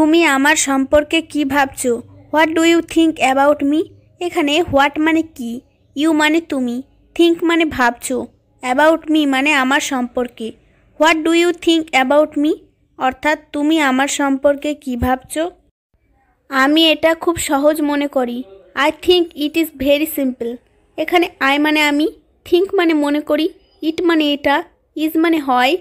তুমি আমার সম্পর্কে কি ভাবছো? What do you think about me? এখানে হোয়াট মানে কি, ইউ মানে তুমি, থিঙ্ক মানে ভাবছো, অ্যাবাউট মি মানে আমার সম্পর্কে। What do you think about me অর্থাৎ তুমি আমার সম্পর্কে কি ভাবছো। আমি এটা খুব সহজ মনে করি। I think it is very simple. এখানে আই মানে আমি, থিঙ্ক মানে মনে করি, ইট মানে এটা, ইজ মানে হয়,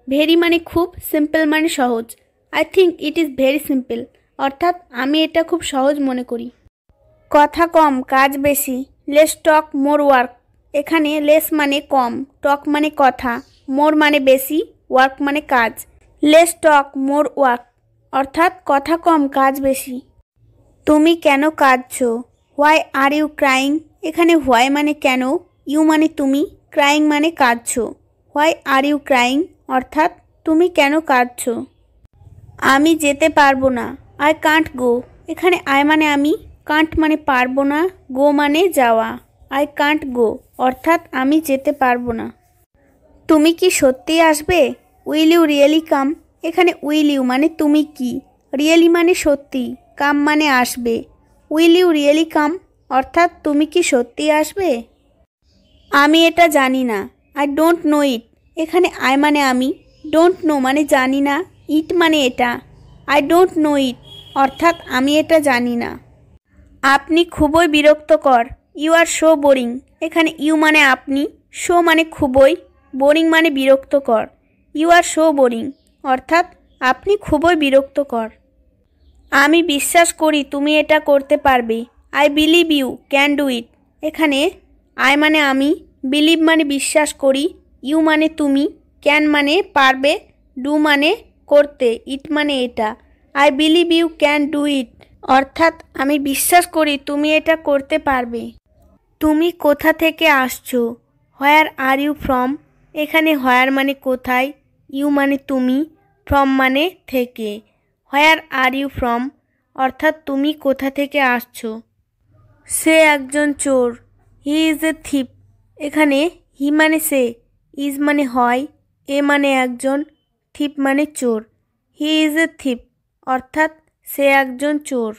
ভেরি মানে খুব, সিম্পল মানে সহজ। I think it is very simple অর্থাৎ আমি এটা খুব সহজ মনে করি। কথা কম কাজ বেশি, লেস টক মোর ওয়ার্ক। এখানে লেস মানে কম, টক মানে কথা, মোর মানে বেশি, ওয়ার্ক মানে কাজ। লেস টক মোর ওয়ার্ক অর্থাৎ কথা কম কাজ বেশি। তুমি কেন কাঁদছো? Why are you crying? এখানে হোয়াই মানে কেন, ইউ মানে তুমি, ক্রাইং মানে কাঁদছো। হোয়াই আর ইউ ক্রাইং অর্থাৎ তুমি কেন কাঁদছো। আমি যেতে পারবো না, আই কান্ট গো। এখানে আই মানে আমি, কান্ট মানে পারবো না, গো মানে যাওয়া। আই কান্ট গো অর্থাৎ আমি যেতে পারবো না। তুমি কি সত্যিই আসবে? উইল ইউ রিয়েলি কাম? এখানে উইল ইউ মানে তুমি কি, রিয়েলি মানে সত্যি, কাম মানে আসবে। উইল ইউ রিয়েলি কাম অর্থাৎ তুমি কি সত্যিই আসবে। আমি এটা জানি না, আই ডোন্ট নো ইট। এখানে আই মানে আমি, ডোন্ট নো মানে জানি না, ইট মানে এটা। আই ডোন্ট নো ইট অর্থাৎ আমি এটা জানি না। আপনি খুবই বিরক্তকর, ইউ আর সো বোরিং। এখানে ইউ মানে আপনি, সো মানে খুবই, বোরিং মানে বিরক্তকর। ইউ আর সো বোরিং অর্থাৎ আপনি খুবই বিরক্তকর। আমি বিশ্বাস করি তুমি এটা করতে পারবে, I believe you can do it. এখানে আই মানে আমি, বিলিভ মানে বিশ্বাস করি, ইউ মানে তুমি, ক্যান মানে পারবে, ডু মানে করতে, ইট মানে এটা। I believe you can do it অর্থাৎ আমি বিশ্বাস করি তুমি এটা করতে পারবে। তুমি কোথা থেকে আসছো? হোয়ার আর ইউ ফ্রম? এখানে হোয়ার মানে কোথায়, ইউ মানে তুমি, ফ্রম মানে থেকে। হোয়ার আর ইউ ফ্রম অর্থাৎ তুমি কোথা থেকে আসছো। সে একজন চোর, হি ইজ এ থিপ। এখানে হি মানে সে, ইজ মানে হয়, এ মানে একজন, থিপ মানে চোর। হি ইজ এ থিপ অর্থাৎ সে একজন চোর।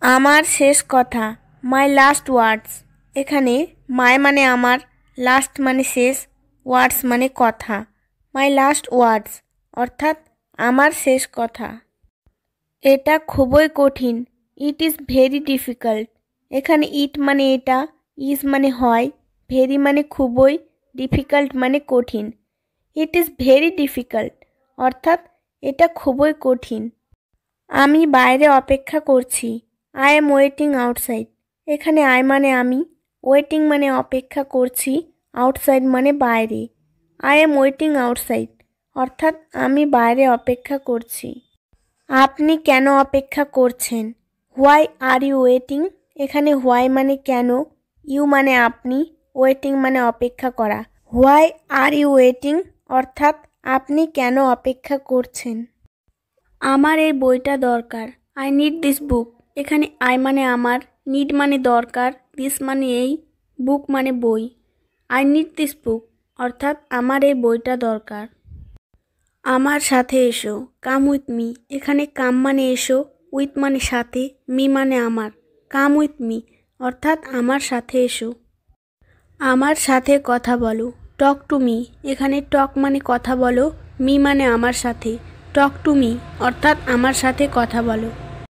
আমার শেষ কথা, মাই লাস্ট ওয়ার্ডস। এখানে মাই মানে আমার, লাস্ট মানে শেষ, ওয়ার্ডস মানে কথা। মাই লাস্ট ওয়ার্ডস অর্থাৎ আমার শেষ কথা। এটা খুবই কঠিন, ইট ইজ ভেরি ডিফিকাল্ট। এখানে ইট মানে এটা, ইজ মানে হয়, ভেরি মানে খুবই, ডিফিকাল্ট মানে কঠিন। ইট ইজ ভেরি ডিফিকাল্ট অর্থাৎ এটা খুবই কঠিন। আমি বাইরে অপেক্ষা করছি, আই এম ওয়েটিং আউটসাইড। এখানে আই মানে আমি, ওয়েটিং মানে অপেক্ষা করছি, আউটসাইড মানে বাইরে। আই এম ওয়েটিং আউটসাইড অর্থাৎ আমি বাইরে অপেক্ষা করছি। আপনি কেন অপেক্ষা করছেন? Why are you waiting? এখানে হোয়াই মানে কেন, ইউ মানে আপনি, ওয়েটিং মানে অপেক্ষা করা। হোয়াই আর ইউ ওয়েটিং অর্থাৎ আপনি কেন অপেক্ষা করছেন। আমার এই বইটা দরকার, আই নিড দিস বুক। এখানে আই মানে আমার, নিড মানে দরকার, দিস মানে এই, বুক মানে বই। আই নিড দিস বুক অর্থাৎ আমার এই বইটা দরকার। আমার সাথে এসো, কাম উইথ মি। এখানে কাম মানে এসো, উইথ মানে সাথে, মি মানে আমার। কাম উইথ মি অর্থাৎ আমার সাথে এসো। আমার সাথে কথা বলো, টক টু মি। এখানে টক মানে কথা বলো, মি মানে আমার সাথে, টক টু মি অর্থাৎ আমার সাথে কথা বলো।